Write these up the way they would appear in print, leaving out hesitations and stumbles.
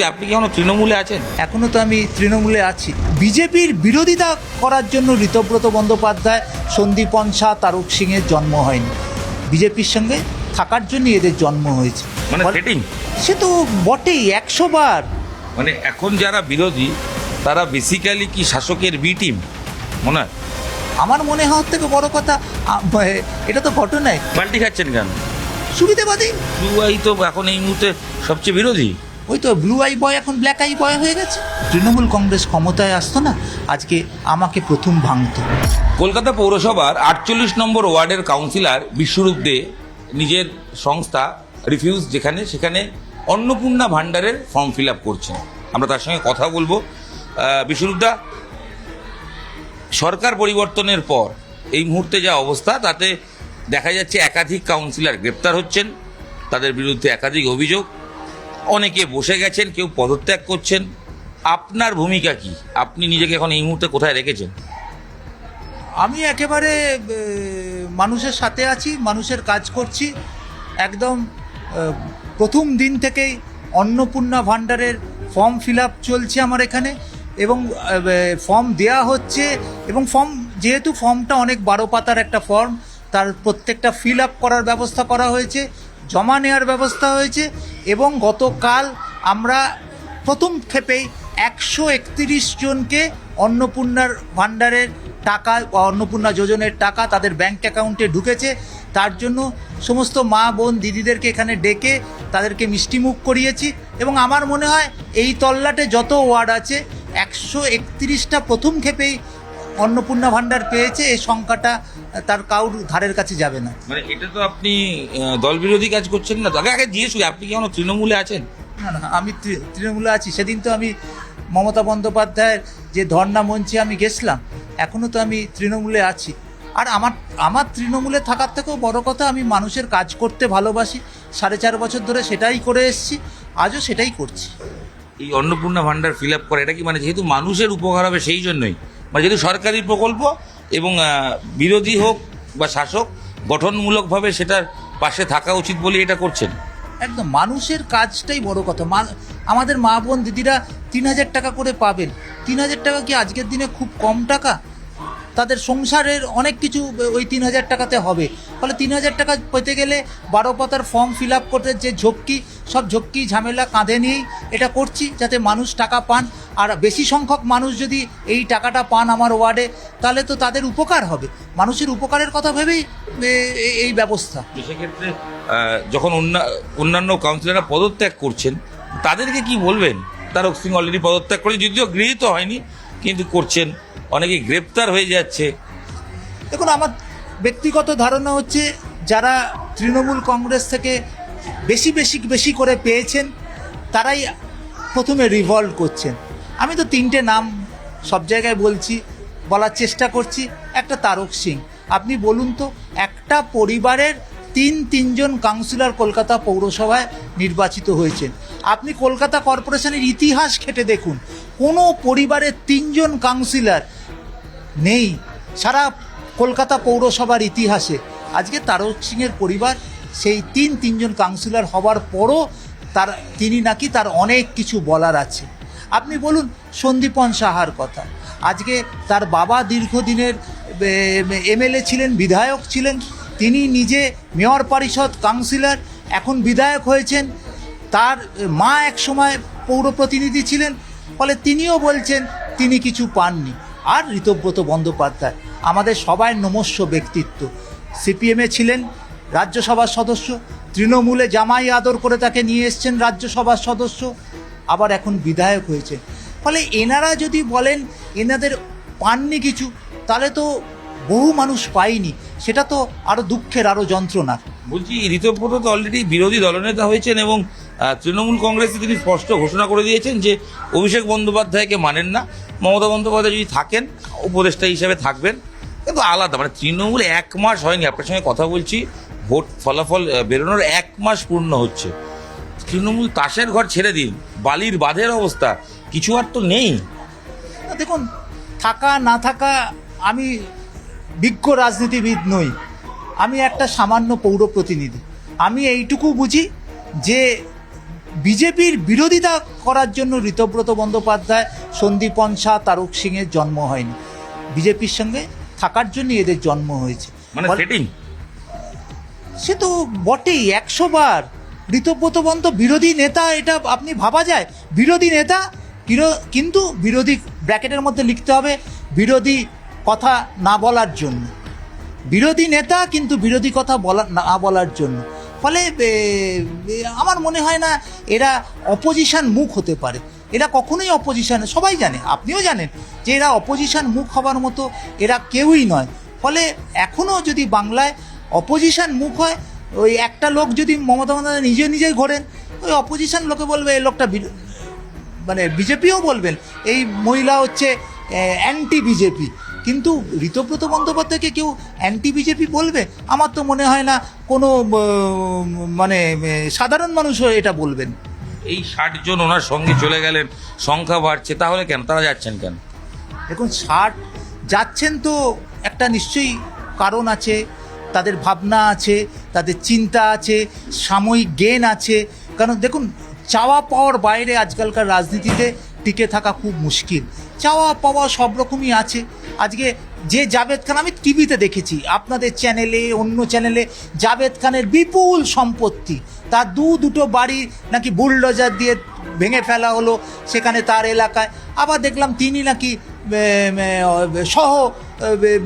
আপনি কি এখনো তৃণমূলে আছেন? এখনো তো আমি তৃণমূলে আছি। বিজেপির বিরোধিতা করার জন্য ঋতব্রত বন্দ্যোপাধ্যায়, সন্দীপন শাহ, তারক সিংয়ের জন্ম হয়নি। বিজেপির সঙ্গে থাকার জন্য এদের জন্ম হয়েছে। মানে সেটিং সে তো বটেই 100 বার। মানে এখন যারা বিরোধী তারা বেসিক্যালি কি শাসকের বি টিম মনে হয়? আমার মনে হওয়ার থেকে বড় কথা এটা তো ঘটনায় পাল্টি খাচ্ছেন কেন? সুবিধাবাদী। ব্লু আই তো এখন এই মুহূর্তে সবচেয়ে বিরোধী। ওই তো ব্লু আই বয় এখন ব্ল্যাক আই বয় হয়ে গেছে। তৃণমূল কংগ্রেস ক্ষমতায় আসতো না, আজকে আমাকে প্রথম ভাঙতো। কলকাতা পৌরসভার 48 নম্বর ওয়ার্ডের কাউন্সিলর বিশ্বরূপ দে নিজের সংস্থা রিফিউজ সেখানে অন্নপূর্ণা ভাণ্ডারের ফর্ম ফিল আপ করছেন। আমরা তার সঙ্গে কথা বলবো। বিশ্বরূপদা, সরকার পরিবর্তনের পর এই মুহূর্তে যা অবস্থা তাতে দেখা যাচ্ছে একাধিক কাউন্সিলর গ্রেপ্তার হচ্ছেন, তাদের বিরুদ্ধে একাধিক অভিযোগ, অনেকে বসে গেছেন, কেউ পদত্যাগ করছেন। আপনার ভূমিকা কি? আপনি নিজেকে এখন এই মুহূর্তে কোথায় রেখেছেন? আমি একেবারে মানুষের সাথে আছি, মানুষের কাজ করছি। একদম প্রথম দিন থেকেই অন্নপূর্ণা ভাণ্ডারের ফর্ম ফিল আপ চলছে আমার এখানে, এবং ফর্ম দেয়া হচ্ছে। এবং যেহেতু ফর্মটা অনেক 12 পাতার একটা ফর্ম, তার প্রত্যেকটা ফিল আপ করার ব্যবস্থা করা হয়েছে, জমা নেওয়ার ব্যবস্থা হয়েছে। এবং গতকাল আমরা প্রথম ক্ষেপেই 131 জনকে অন্নপূর্ণার ভাণ্ডারের টাকা, অন্নপূর্ণা যোজনের টাকা তাদের ব্যাংক অ্যাকাউন্টে ঢুকেছে। তার জন্য সমস্ত মা বোন দিদিদেরকে এখানে ডেকে তাদেরকে মিষ্টিমুখ করিয়েছি। এবং আমার মনে হয় এই তল্লাটে যত ওয়ার্ড আছে 131টা প্রথম ক্ষেপেই অন্নপূর্ণা ভাণ্ডার পেয়েছে। এই সংখ্যাটা তার কাউর ধারের কাছে যাবে না। মানে এটা তো আপনি দল বিরোধী কাজ করছেন না? আগে জিজ্ঞেস করি, আপনি কি এখনো তৃণমূলে আছেন? না, আমি তৃণমূলে আছি। সেদিন তো আমি মমতা বন্দ্যোপাধ্যায়ের যে ধর্ণা মঞ্চে আমি গেছিলাম, এখনও তো আমি তৃণমূলে আছি। আর আমার তৃণমূলে থাকার থেকেও বড় কথা, আমি মানুষের কাজ করতে ভালোবাসি। 4.5 বছর ধরে সেটাই করে এসেছি, আজও সেটাই করছি। এই অন্নপূর্ণা ভাণ্ডার ফিল আপ করা এটা কি মানে যেহেতু মানুষের উপকার হবে সেই জন্যই, মানে যেহেতু সরকারি প্রকল্প এবং বিরোধী হোক বা শাসক গঠনমূলকভাবে সেটার পাশে থাকা উচিত বলে এটা করছেন? একদম মানুষের কাজটাই বড় কথা। আমাদের মা বোন দিদিরা 3000 টাকা করে পাবেন। 3000 টাকা কি আজকের দিনে খুব কম টাকা? তাদের সংসারের অনেক কিছু ওই 3000 টাকাতে হবে। ফলে 3000 টাকা পেতে গেলে 12 পাতার ফর্ম ফিল আপ করতে যে সব ঝক্কি ঝামেলা কাঁধে নিয়েই এটা করছি, যাতে মানুষ টাকা পান। আর বেশি সংখ্যক মানুষ যদি এই টাকাটা পান আমার ওয়ার্ডে, তাহলে তো তাদের উপকার হবে। মানুষের উপকারের কথা ভেবেই এই ব্যবস্থা। সেক্ষেত্রে যখন অন্যান্য কাউন্সিলররা পদত্যাগ করছেন তাদেরকে কি বলবেন? তারক সিং অলরেডি পদত্যাগ করে, যদিও গৃহীত হয়নি, কিন্তু করছেন। অনেকে গ্রেপ্তার হয়ে যাচ্ছে। দেখুন, আমার ব্যক্তিগত ধারণা হচ্ছে যারা তৃণমূল কংগ্রেস থেকে বেশি করে পেয়েছেন তারাই প্রথমে রিভল্ট করছেন। আমি তো 3টে নাম সব জায়গায় বলার চেষ্টা করছি। একটা তারক সিং। আপনি বলুন তো, একটা পরিবারের তিনজন কাউন্সিলর কলকাতা পৌরসভায় নির্বাচিত হয়েছেন। আপনি কলকাতা কর্পোরেশনের ইতিহাস ঘেঁটে দেখুন, কোনো পরিবারের 3জন কাউন্সিলর নেই সারা কলকাতা পৌরসভার ইতিহাসে। আজকে তারক সিংয়ের পরিবার সেই তিনজন কাউন্সিলর হওয়ার পরও তিনি নাকি তার অনেক কিছু বলার আছে। আপনি বলুন সন্দীপন সাহার কথা। আজকে তার বাবা দীর্ঘদিনের এমএলএ ছিলেন, বিধায়ক ছিলেন। তিনি নিজে মেয়র পরিষদ কাউন্সিলর, এখন বিধায়ক হয়েছেন। তার মা এক সময় পৌর প্রতিনিধি ছিলেন। ফলে তিনিও বলছেন তিনি কিছু পাননি। আর ঋতব্রত বন্দ্যোপাধ্যায় আমাদের সবাই নমস্য ব্যক্তিত্ব। সিপিএমে ছিলেন, রাজ্যসভার সদস্য, তৃণমূলে জামাই আদর করে তাকে নিয়ে এসছেন রাজ্যসভার সদস্য, আবার এখন বিধায়ক হয়েছেন। ফলে এনারা যদি বলেন এনাদের পাননি কিছু, তাহলে তো বহু মানুষ পায়নি। সেটা তো আরও দুঃখের, আরও যন্ত্রণার। বলছি, ঋতব্রত তো অলরেডি বিরোধী দলনেতা হয়েছেন এবং তৃণমূল কংগ্রেসে তিনি স্পষ্ট ঘোষণা করে দিয়েছেন যে অভিষেক বন্দ্যোপাধ্যায়কে মানেন না। মমতা বন্দ্যোপাধ্যায় যদি থাকেন উপদেষ্টা হিসেবে থাকবেন, কিন্তু আলাদা। মানে তৃণমূল 1 মাস হয়নি, আপনার সঙ্গে কথা বলছি, ভোট ফলাফল বেরোনোর 1 মাস পূর্ণ হচ্ছে। তৃণমূল তাসের ঘর ছেড়ে দিন, বালির বাঁধের অবস্থা, কিছু আর তো নেই। দেখুন, থাকা না থাকা, আমি বিজ্ঞ রাজনীতিবিদ নই, আমি একটা সামান্য পৌর প্রতিনিধি। আমি এইটুকু বুঝি যে বিজেপির বিরোধিতা করার জন্য ঋতব্রত বন্দ্যোপাধ্যায়, সন্দীপন শাহ, তারক সিংয়ের জন্ম হয়নি। বিজেপির সঙ্গে থাকার জন্য এদের জন্ম হয়েছে। মানে সেটিং সে তো বটেই, 100 বার। ঋতব্রত বন্দ্য বিরোধী নেতা, এটা আপনি ভাবা যায়? বিরোধী নেতা, কিন্তু বিরোধী ব্র্যাকেটের মধ্যে লিখতে হবে বিরোধী কথা না বলার জন্য। বিরোধী নেতা কিন্তু বিরোধী কথা না বলার জন্য। ফলে আমার মনে হয় না এরা অপোজিশন মুখ হতে পারে। এরা কখনোই অপোজিশন, সবাই জানে, আপনিও জানেন যে এরা অপোজিশন মুখ হবার মতো এরা কেউই নয়। ফলে এখনও যদি বাংলায় অপোজিশন মুখ হয়, ওই একটা লোক যদি মমতা বন্দ্যোপাধ্যায় নিজেই ঘোরেন, ওই অপোজিশন লোকে বলবে এই লোকটা মানে বিজেপিও বলবেন এই মহিলা হচ্ছে অ্যান্টি বিজেপি। কিন্তু ঋতব্রত বন্দ্যোপাধ্যায়কে কেউ অ্যান্টি বিজেপি বলবে? আমার তো মনে হয় না কোনো মানে সাধারণ মানুষও এটা বলবেন। এই 60 জন ওনার সঙ্গে চলে গেলেন, সংখ্যা বাড়ছে, তাহলে কেন তারা যাচ্ছেন কেন? দেখুন, 60 যাচ্ছেন তো একটা নিশ্চয়ই কারণ আছে, তাদের ভাবনা আছে, তাদের চিন্তা আছে, সাময়িক গেন আছে। কারণ দেখুন, চাওয়া পাওয়ার বাইরে আজকালকার রাজনীতিতে টিকে থাকা খুব মুশকিল। চাওয়া পাওয়া সব রকমই আছে। আজকে যে জাভেদ খান, আমি টিভিতে দেখেছি, আপনাদের চ্যানেলে, অন্য চ্যানেলে, জাভেদ খানের বিপুল সম্পত্তি, তার দুটো বাড়ি নাকি বুলডোজার দিয়ে ভেঙে ফেলা হলো সেখানে তার এলাকায়। আবার দেখলাম তিনি নাকি সহ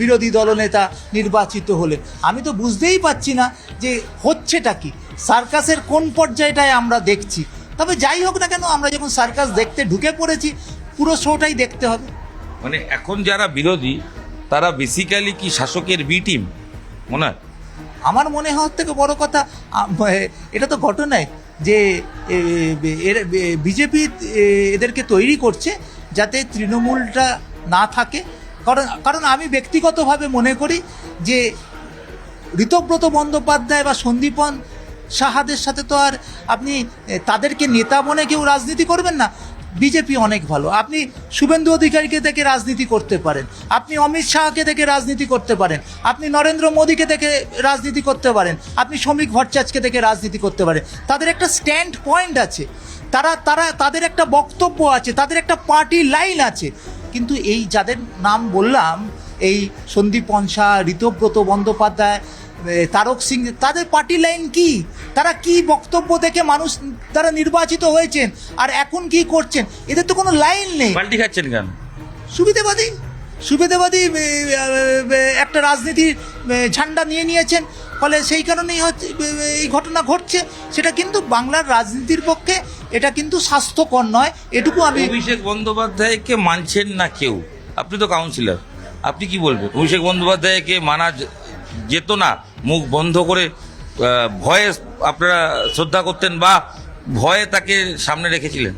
বিরোধী দলনেতা নির্বাচিত হলেন। আমি তো বুঝতেই পারছি না যে হচ্ছেটা কি, সার্কাসের কোন পর্যায়টায় আমরা দেখছি। তবে যাই হোক না কেন, আমরা যখন সার্কাস দেখতে ঢুকে পড়েছি, পুরো শোটাই দেখতে হবে। মানে এখন যারা বিরোধী তারা বেসিক্যালি কি শাসকের বি টিম মনে হয়? আমার মনে হওয়ার থেকে বড় কথা, এটা তো ঘটনায় যে বিজেপি এদেরকে তৈরি করছে যাতে তৃণমূলটা না থাকে। কারণ আমি ব্যক্তিগতভাবে মনে করি যে ঋতব্রত বন্দ্যোপাধ্যায় বা সন্দীপন সাহাদের সাথে তো আর আপনি তাদেরকে নেতা বনে কেউ রাজনীতি করবেন না। বিজেপি অনেক ভালো। আপনি শুভেন্দু অধিকারীকে দেখে রাজনীতি করতে পারেন, আপনি অমিত শাহকে দেখে রাজনীতি করতে পারেন, আপনি নরেন্দ্র মোদীকে দেখে রাজনীতি করতে পারেন, আপনি শ্রমিক ভট্টাচার্যকে দেখে রাজনীতি করতে পারেন। তাদের একটা স্ট্যান্ড পয়েন্ট আছে, তাদের একটা বক্তব্য আছে, তাদের একটা পার্টি লাইন আছে। কিন্তু এই যাদের নাম বললাম, এই সন্দীপন শাহ, ঋতব্রত বন্দ্যোপাধ্যায়, তারক সিং, তাদের পার্টি লাইন কি? তারা কি বক্তব্য দেখে মানুষ তারা নির্বাচিত হয়েছেন, আর এখন কি করছেন? এদের তো কোনো লাইন নেই। পাল্টি খাচ্ছেন কেন? সুবিধাবাদী একটা রাজনীতির ঝান্ডা নিয়েছেন। ফলে সেই কারণেই হচ্ছে এই ঘটনা ঘটছে। সেটা কিন্তু বাংলার রাজনীতির পক্ষে এটা কিন্তু স্বাস্থ্যকর নয়, এটুকু আমি। অভিষেক বন্দ্যোপাধ্যায়কে মানছেন না কেউ, আপনি তো কাউন্সিলর, আপনি কি বলবেন? অভিষেক বন্দ্যোপাধ্যায়কে মানা যেত না? মুখ বন্ধ করে ভয়ে আপনারা শ্রদ্ধা করতেন বা ভয়ে তাকে সামনে রেখেছিলেন?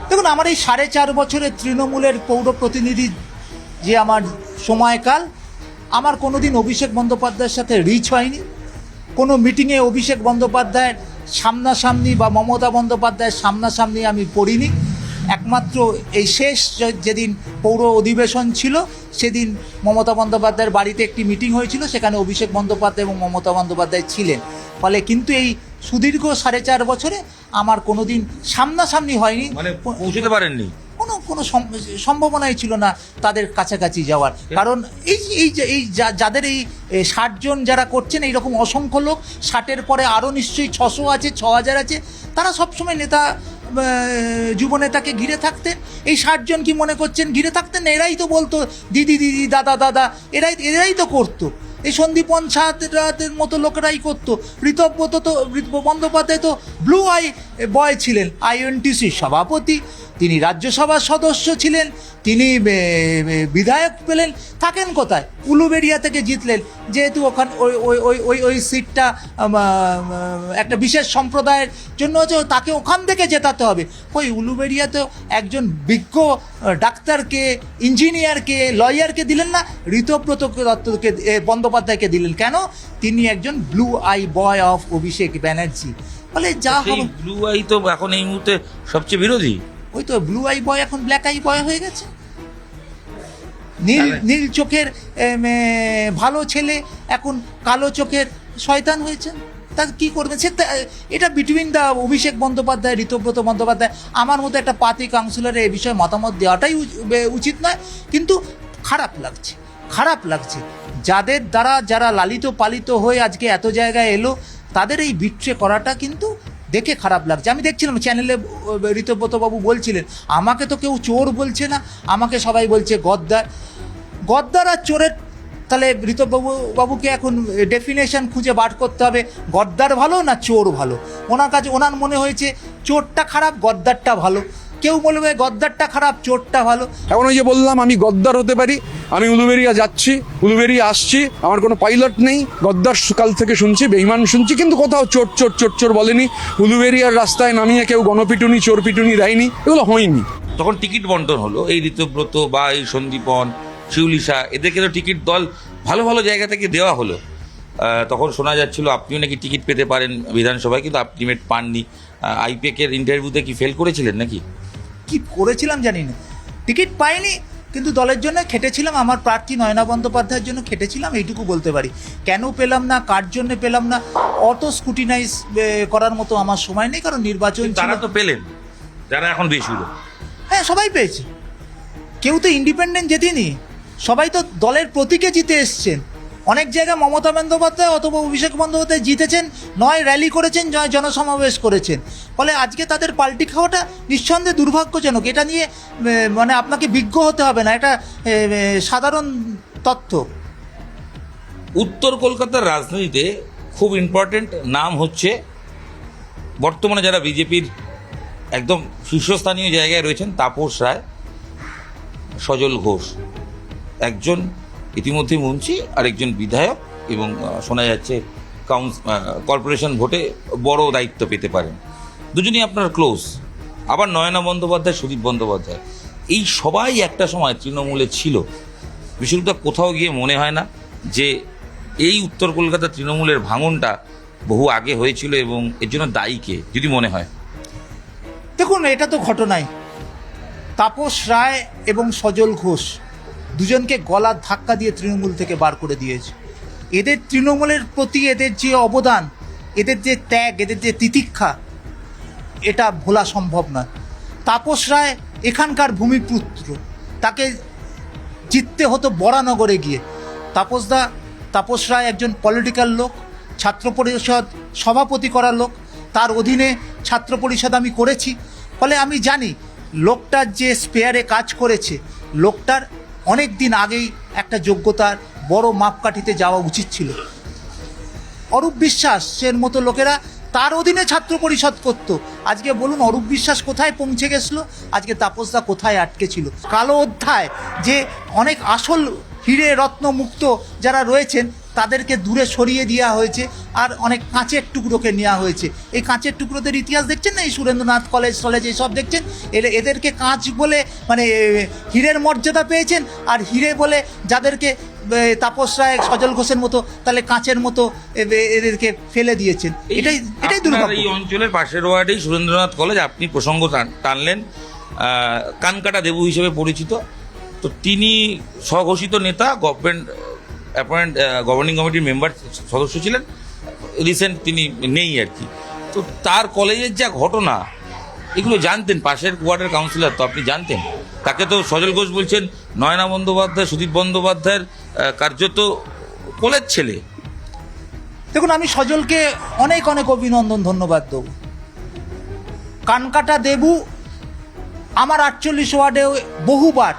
দেখুন, আমার এই 4.5 বছরের তৃণমূলের পৌর প্রতিনিধি যে আমার সময়কাল, আমার কোনোদিন অভিষেক বন্দ্যোপাধ্যায়ের সাথে রিচ হয়নি। কোনো মিটিংয়ে অভিষেক বন্দ্যোপাধ্যায়ের সামনাসামনি বা মমতা বন্দ্যোপাধ্যায়ের সামনাসামনি আমি পড়িনি। একমাত্র এই শেষ যেদিন পৌর অধিবেশন ছিল, সেদিন মমতা বন্দ্যোপাধ্যায়ের বাড়িতে একটি মিটিং হয়েছিল, সেখানে অভিষেক বন্দ্যোপাধ্যায় এবং মমতা বন্দ্যোপাধ্যায় ছিলেন। ফলে কিন্তু এই সুদীর্ঘ 4.5 বছরে আমার কোনোদিন সামনাসামনি হয়নি। মানে পৌঁছতে পারেননি? কোনো সম্ভাবনাই ছিল না তাদের কাছাকাছি যাওয়ার। কারণ এই যাদের এই 60 জন যারা করছেন, এইরকম অসংখ্য লোক, 60-এর পরে আরও নিশ্চয়ই 600 আছে, 6000 আছে, তারা সবসময় নেতা যুবনেতাকে ঘিরে থাকতেন। এই 60 জন কি মনে করছেন ঘিরে থাকতেন? এরাই তো বলতো দিদি দিদি, দাদা দাদা, এরাই তো করতো। এই সন্দীপন শাহের মতো লোকেরাই করতো। ঋতব্রত বন্দ্যোপাধ্যায় তো ব্লু আই বয় ছিলেন, আইএনটিসির সভাপতি, তিনি রাজ্যসভার সদস্য ছিলেন, তিনি বিধায়ক পেলেন। থাকেন কোথায়? উলুবেড়িয়া থেকে জিতলেন, যেহেতু ওখানে ওই সিটটা একটা বিশেষ সম্প্রদায়ের জন্য হচ্ছে, তাকে ওখান থেকে জেতাতে হবে। ওই উলুবেড়িয়াতে একজন বিজ্ঞ ডাক্তারকে, ইঞ্জিনিয়ারকে, লয়ারকে দিলেন না, ঋতব্রত দত্তকে বন্দ্যোপাধ্যায়কে দিলেন। কেন? তিনি একজন blue eye boy of Abhishek Banerjee. ফলে যা হবে, ব্লু আই তো এখন এই মুহূর্তে সবচেয়ে বিরোধী। ওই তো ব্লু আই বয় এখন ব্ল্যাক আই বয় হয়ে গেছে। নীল চোখের ভালো ছেলে এখন কালো চোখের শয়তান হয়েছে। তা কী করবেন এটা বিটুইন দ্য অভিষেক বন্দ্যোপাধ্যায়, ঋতব্রত বন্দ্যোপাধ্যায়, আমার মতো একটা পাতি কাউন্সিলরের এই বিষয়ে মতামত দেওয়াটাই উচিত নয়। কিন্তু খারাপ লাগছে যাদের দ্বারা যারা লালিত পালিত হয়ে আজকে এত জায়গায় এলো, তাদের এই বিট্রে করাটা কিন্তু দেখে খারাপ লাগছে। আমি দেখছিলাম চ্যানেলে ঋতব্রতবাবু বলছিলেন, আমাকে তো কেউ চোর বলছে না, আমাকে সবাই বলছে গদ্দার আর চোরের। তাহলে ঋতব্রতবাবুকে এখন ডেফিনেশন খুঁজে বার করতে হবে, গদ্দার ভালো না চোর ভালো। ওনার মনে হয়েছে চোরটা খারাপ, গদ্দারটা ভালো। কেউ বলবে গদ্দারটা খারাপ, চোরটা ভালো। এখন ওই যে বললাম আমি গদ্দার হতে পারি, আমি উলুবেরিয়া যাচ্ছি, উলুবেরিয়া আসছি, আমার কোনো পাইলট নেই, গদ্দার কাল থেকে শুনছি, বেঈমান শুনছি, কিন্তু কোথাও চোর চোর চোর চোর বলেনি। উলুবেরিয়ার রাস্তায় নামিয়ে কেউ গণপিটুনি চোর পিটুনি দেয়নি, এগুলো হয়নি। তখন টিকিট বন্টন হলো, এই ঋতব্রত বা এই সন্দীপন, শিউলিশা, এদেরকে তো টিকিট দল ভালো ভালো জায়গা থেকে দেওয়া হলো। তখন শোনা যাচ্ছিল আপনিও নাকি টিকিট পেতে পারেন বিধানসভায়, কিন্তু আপনি পাননি। আইপিএকের ইন্টারভিউতে কি ফেল করেছিলেন নাকি? কি করেছিলাম জানি না, টিকিট পাইনি, কিন্তু দলের জন্য খেটেছিলাম, আমার প্রার্থী নয়না বন্দ্যোপাধ্যায়ের জন্য খেটেছিলাম, এইটুকু বলতে পারি। কেন পেলাম না, কার জন্য পেলাম না, অত স্কুটিনাইজ করার মতো আমার সময় নেই, কারণ নির্বাচন তারা তো পেলেন, যারা এখন বেসুরো। হ্যাঁ, সবাই পেয়েছে, কেউ তো ইন্ডিপেন্ডেন্ট জেতেনি, সবাই তো দলের প্রতীকে জিতে এসছেন। অনেক জায়গায় মমতা বন্দ্যোপাধ্যায় অথবা অভিষেক বন্দ্যোপাধ্যায় জিতেছেন, নয় র্যালি করেছেন, নয় জনসমাবেশ করেছেন। ফলে আজকে তাদের পাল্টি খাওয়াটা নিঃসন্দেহে দুর্ভাগ্যজনক। এটা নিয়ে মানে আপনাকে বিজ্ঞ হতে হবে না, এটা সাধারণ তথ্য। উত্তর কলকাতার রাজনীতিতে খুব ইম্পর্টেন্ট নাম হচ্ছে, বর্তমানে যারা বিজেপির একদম শীর্ষস্থানীয় জায়গায় রয়েছেন, তাপস রায়, সজল ঘোষ, একজন ইতিমধ্যে মন্ত্রী আর একজন বিধায়ক, এবং শোনা যাচ্ছে কর্পোরেশন ভোটে বড় দায়িত্ব পেতে পারেন। দুজনই আপনার ক্লোজ। আবার নয়না বন্দ্যোপাধ্যায়, সুদীপ বন্দ্যোপাধ্যায়, এই সবাই একটা সময় তৃণমূলে ছিল। বিষয়টা কোথাও গিয়ে মনে হয় না যে এই উত্তর কলকাতা তৃণমূলের ভাঙনটা বহু আগে হয়েছিল, এবং এর জন্য দায়ী কে, যদি মনে হয়? দেখুন, এটা তো ঘটনাই। তাপস রায় এবং সজল ঘোষ দুজনকে গলার ধাক্কা দিয়ে তৃণমূল থেকে বার করে দিয়েছে। এদের তৃণমূলের প্রতি এদের যে অবদান, এদের যে ত্যাগ, এদের যে তিতিক্ষা, এটা ভোলা সম্ভব নয়। তাপস রায় এখানকার ভূমিপুত্র, তাকে জিততে হতো বরানগরে গিয়ে। তাপস রায় একজন পলিটিক্যাল লোক, ছাত্র পরিষদ সভাপতি করা লোক, তার অধীনে ছাত্র পরিষদ আমি করেছি। ফলে আমি জানি লোকটার যে স্পেয়ারে কাজ করেছে, লোকটার অনেক দিন আগেই একটা যোগ্যতার বড় মাপকাঠিতে যাওয়া উচিত ছিল। অরূপ বিশ্বাসের মতো লোকেরা তার অধীনে ছাত্র পরিষদ করতো। আজকে বলুন, অরূপ বিশ্বাস কোথায় পৌঁছে গেছিলো, আজকে তাপসদা কোথায় আটকে ছিল। কালো অধ্যায়, যে অনেক আসল হিরে রত্ন মুক্ত যারা রয়েছেন তাদেরকে দূরে সরিয়ে দেওয়া হয়েছে, আর অনেক কাঁচের টুকরোকে নেওয়া হয়েছে। এই কাঁচের টুকরোদের ইতিহাস দেখছেন না, এই সুরেন্দ্রনাথ কলেজ এইসব দেখছেন, এদেরকে কাঁচ বলে মানে হীরের মর্যাদা পেয়েছেন, আর হিরে বলে যাদেরকে তাপস রায়, সজল ঘোষের মতো, তাহলে কাঁচের মতো এদেরকে ফেলে দিয়েছেন। এটাই দুর্ভাগ্য। এই অঞ্চলের পাশের ওয়ার্ডেই সুরেন্দ্রনাথ কলেজ, আপনি প্রসঙ্গ টানলেন, কানকাটা দেবু হিসেবে পরিচিত। তো তিনি স্বঘোষিত নেতা, গভর্নিং কমিটির মেম্বার সদস্য ছিলেন, রিসেন্ট তিনি নেই আর কি। তো তার কলেজের যা ঘটনা, এগুলো জানতেন? পাশের ওয়ার্ডের কাউন্সিলর তো, আপনি জানতেন? তাকে তো সজল ঘোষ বলছেন নয়না বন্দ্যোপাধ্যায়, সুদীপ বন্দ্যোপাধ্যায়ের কার্যত কোলের ছেলে। দেখুন, আমি সজলকে অনেক অনেক অভিনন্দন, ধন্যবাদ দেবো। কানকাটা দেবু আমার 48 ওয়ার্ডে বহুবার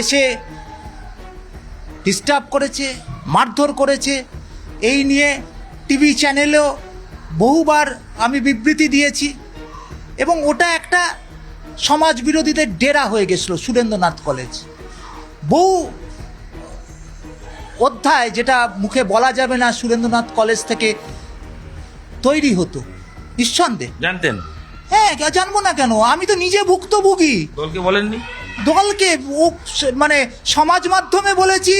এসে ডিস্টার্ব করেছে, মারধর করেছে। এই নিয়ে টিভি চ্যানেলেও বহুবার আমি বিবৃতি দিয়েছি, এবং ওটা একটা সমাজ বিরোধীদের ডেরা হয়ে গেছিলো সুরেন্দ্রনাথ কলেজ। বহু অধ্যায় যেটা মুখে বলা যাবে না সুরেন্দ্রনাথ কলেজ থেকে তৈরি হতো, নিঃসন্দেহে। জানতেন? হ্যাঁ, জানবো না কেন, আমি তো নিজে ভুক্তভোগী। দলকে বলেননি? দলকে মানে সমাজ মাধ্যমে বলেছি,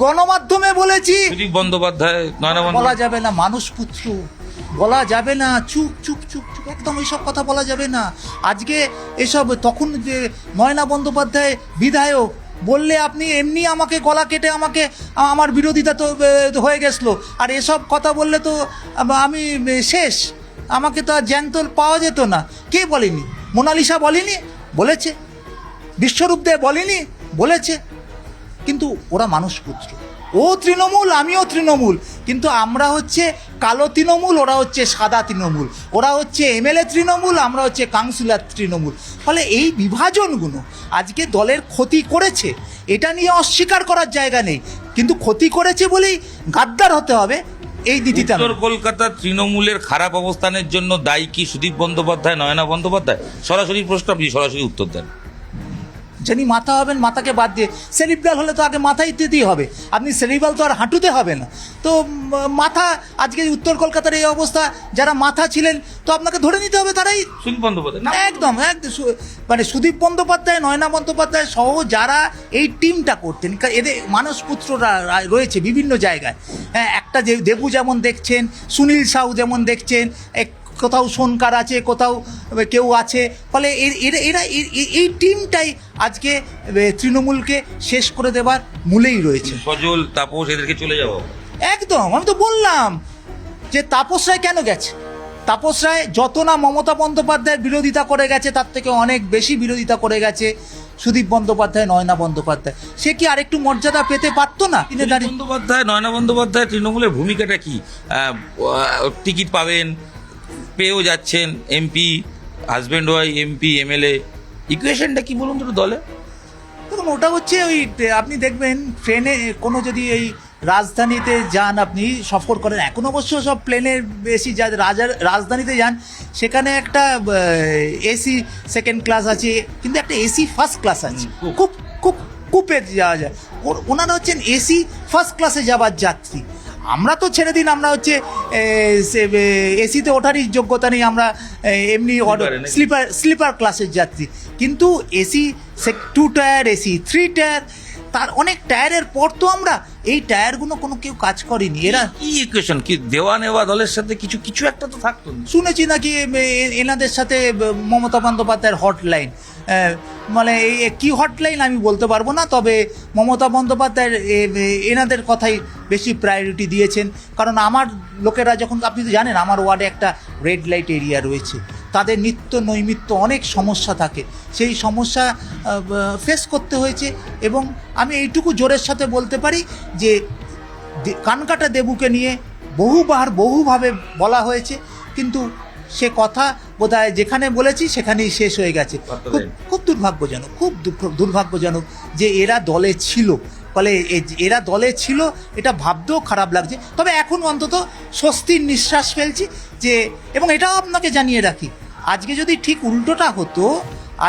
গণমাধ্যমে বলেছি। সুদীপ বন্দ্যোপাধ্যায়, নয়না বলা বন্দ্যোপাধ্যায় যাবে না, মানুষ পুত্র বলা যাবে না, চুপ চুপ চুপ চুপ, একদম এইসব কথা বলা যাবে না। আজকে এসব, তখন যে নয়না বন্দ্যোপাধ্যায় বিধায়ক, বললে আপনি এমনি আমাকে গলা কেটে আমাকে আমার বিরোধিতা তো হয়ে গেছিলো, আর এসব কথা বললে তো আমি শেষ, আমাকে তো আর জ্যান্ত পাওয়া যেত না। কে বলেনি? মোনালিসা বলেনি? বলেছে। বিশ্বরূপ দে বলেনি? বলেছে। কিন্তু ওরা মানুষপুত্র, ও তৃণমূল, আমিও তৃণমূল, কিন্তু আমরা হচ্ছে কালো তৃণমূল, ওরা হচ্ছে সাদা তৃণমূল, ওরা হচ্ছে এমএলএ তৃণমূল, আমরা হচ্ছে কাউন্সিলর তৃণমূল। ফলে এই বিভাজনগুলো আজকে দলের ক্ষতি করেছে, এটা নিয়ে অস্বীকার করার জায়গা নেই, কিন্তু ক্ষতি করেছে বলেই গাদ্দার হতে হবে এই নীতিটা। উত্তর কলকাতা তৃণমূলের খারাপ অবস্থানের জন্য দায়ী কি সুদীপ বন্দ্যোপাধ্যায়, নয়না বন্দ্যোপাধ্যায়? সরাসরি প্রশ্ন, আপনি সরাসরি উত্তর দেন। যিনি মাথা হবেন, মাথাকে বাদ দিয়ে, সেরিব্রাল হলে তো আগে মাথায় দিতেই হবে, আপনি সেরিব্রাল তো আর হাঁটুতে হবে না। তো মাথা, আজকে উত্তর কলকাতার এই অবস্থা, যারা মাথা ছিলেন তো আপনাকে ধরে নিতে হবে তারাই সুদীপ বন্দ্যোপাধ্যায় একদম মানে সুদীপ বন্দ্যোপাধ্যায়, নয়না বন্দ্যোপাধ্যায় সহ যারা এই টিমটা করতেন, এদের মানসপুত্ররা রয়েছে বিভিন্ন জায়গায়। হ্যাঁ, একটা যে দেবু যেমন দেখছেন, সুনীল সাউ যেমন দেখছেন, কোথাও সোনকার আছে, কোথাও কেউ আছে, ফলে এরা এই টিমটাই আজকে তৃণমূলকে শেষ করে দেবার মূলেই রয়েছে। সজল, তাপস, এদেরকে চলে যাবো একদম। আমি তো বললাম যে তাপস রায় কেন গেছে, তাপস রায় যত না মমতা বন্দ্যোপাধ্যায়ের বিরোধিতা করে গেছে, তার থেকে অনেক বেশি বিরোধিতা করে গেছে সুদীপ বন্দ্যোপাধ্যায়, নয়না বন্দ্যোপাধ্যায়। সে কি আরেকটু মর্যাদা পেতে পারতো না? বন্দ্যোপাধ্যায়, নয়না বন্দ্যোপাধ্যায় তৃণমূলের ভূমিকাটা কি? টিকিট পাবেন, পেয়েও যাচ্ছেন, MP, husband wife, MP, MLA, ইকুয়েশনটা কি বলুন তো দলে? দেখুন, ওটা হচ্ছে ওই, আপনি দেখবেন ট্রেনে কোনো যদি এই রাজধানীতে যান, আপনি সফর করেন, এখন অবশ্য সব প্লেনের বেশি যা রাজধানীতে যান, সেখানে একটা এসি সেকেন্ড ক্লাস আছে, কিন্তু একটা এসি ফার্স্ট ক্লাস আছে, খুব খুব কুপে যাওয়া যায়। ওনারা হচ্ছেন এসি ফার্স্ট ক্লাসে যাবার যাত্রী। আমরা তো ছেড়ে দিন, আমরা হচ্ছে এসিতে ওঠারই যোগ্যতা নেই, আমরা এমনি স্লিপার ক্লাসের যাত্রী। কিন্তু এসি 2 টায়ার, এসি 3 টায়ার, তার অনেক টায়ারের পর তো আমরা এই টায়ারগুলো কোনো কেউ কাজ করেনি। এরা কি ইকুয়েশন, কি দেওয়া নেওয়া দলের সাথে কিছু কিছু একটা তো থাকতো। শুনেছি নাকি এনাদের সাথে মমতা বন্দ্যোপাধ্যায়ের হটলাইন, মানে এই কি হটলাইন আমি বলতে পারবো না, তবে মমতা বন্দ্যোপাধ্যায়ের এনাদের কথাই বেশি প্রায়োরিটি দিয়েছেন। কারণ আমার লোকেরা যখন, আপনি তো জানেন আমার ওয়ার্ডে একটা রেড লাইট এরিয়া রয়েছে, তাদের নিত্য নৈমিত্য অনেক সমস্যা থাকে, সেই সমস্যা ফেস করতে হয়েছে। এবং আমি এইটুকু জোরের সাথে বলতে পারি যে কানকাটা দেবুকে নিয়ে বহুভাবে বলা হয়েছে, কিন্তু সে কথা বোধহয় যেখানে বলেছি সেখানেই শেষ হয়ে গেছে। খুব দুর্ভাগ্যজনক, খুব দুর্ভাগ্যজনক যে এরা দলে ছিল। ফলে এরা দলে ছিল, এটা ভাবতেও খারাপ লাগছে। তবে এখন অন্তত স্বস্তির নিঃশ্বাস ফেলছি যে, এবং এটাও আপনাকে জানিয়ে রাখি, আজকে যদি ঠিক উল্টোটা হতো,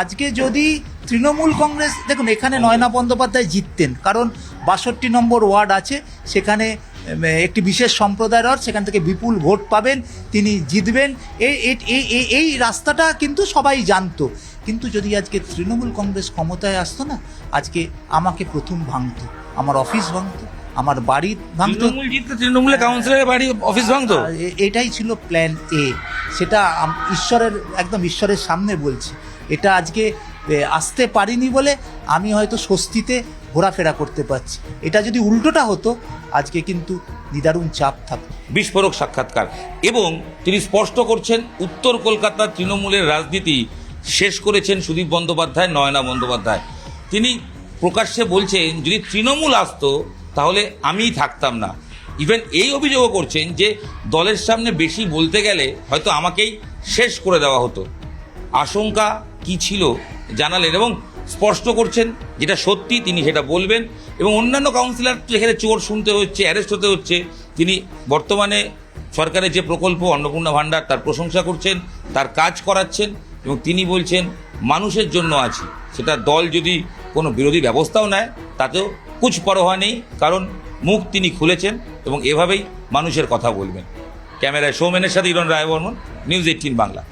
আজকে যদি তৃণমূল কংগ্রেস, দেখুন এখানে নয়না বন্দ্যোপাধ্যায় জিততেন, কারণ 62 নম্বর ওয়ার্ড আছে, সেখানে একটি বিশেষ সম্প্রদায়ের ওয়ার্ড, সেখান থেকে বিপুল ভোট পাবেন, তিনি জিতবেন, এই রাস্তাটা কিন্তু সবাই জানতো। কিন্তু যদি আজকে তৃণমূল কংগ্রেস ক্ষমতায় আসতো না, আজকে আমাকে প্রথম ভাঙতো, আমার অফিস ভাঙতো, আমার বাড়ি ভাঙতো, তৃণমূলের কাউন্সিলরের বাড়ি, অফিস ভাঙতো। এটাই ছিল প্ল্যান এ, সেটা একদম ঈশ্বরের সামনে বলছি। এটা আজকে আসতে পারিনি বলে আমি হয়তো স্বস্তিতে ঘোরাফেরা করতে পারছি। এটা যদি উল্টোটা হতো, আজকে কিন্তু নিদারুণ চাপ থাকতো। বিস্ফোরক সাক্ষাৎকার, এবং তিনি স্পষ্ট করছেন উত্তর কলকাতার তৃণমূলের রাজনীতি শেষ করেছেন সুদীপ বন্দ্যোপাধ্যায়, নয়না বন্দ্যোপাধ্যায়। তিনি প্রকাশ্যে বলছেন যদি তৃণমূল আসতো তাহলে আমিই থাকতাম না। ইভেন এই অভিযোগও করছেন যে দলের সামনে বেশি বলতে গেলে হয়তো আমাকেই শেষ করে দেওয়া হতো। আশঙ্কা কি ছিল জানালেন, এবং স্পষ্ট করছেন যেটা সত্যি তিনি সেটা বলবেন। এবং অন্যান্য কাউন্সিলর যেখানে চোর শুনতে হচ্ছে, অ্যারেস্ট হতে হচ্ছে, তিনি বর্তমানে সরকারের যে প্রকল্প অন্নপূর্ণা ভাণ্ডার, তার প্রশংসা করছেন, তার কাজ করাচ্ছেন, এবং তিনি বলছেন মানুষের জন্য আছে, সেটা দল যদি কোনো বিরোধী ব্যবস্থাও নেয় তাতেও কুছ পরোয়া নেই, কারণ মুখ তিনি খুলেছেন এবং এভাবেই মানুষের কথা বলবেন। ক্যামেরায় সৌমেনের সাথে ইরণ রায়বর্মন, নিউজ 18 বাংলা।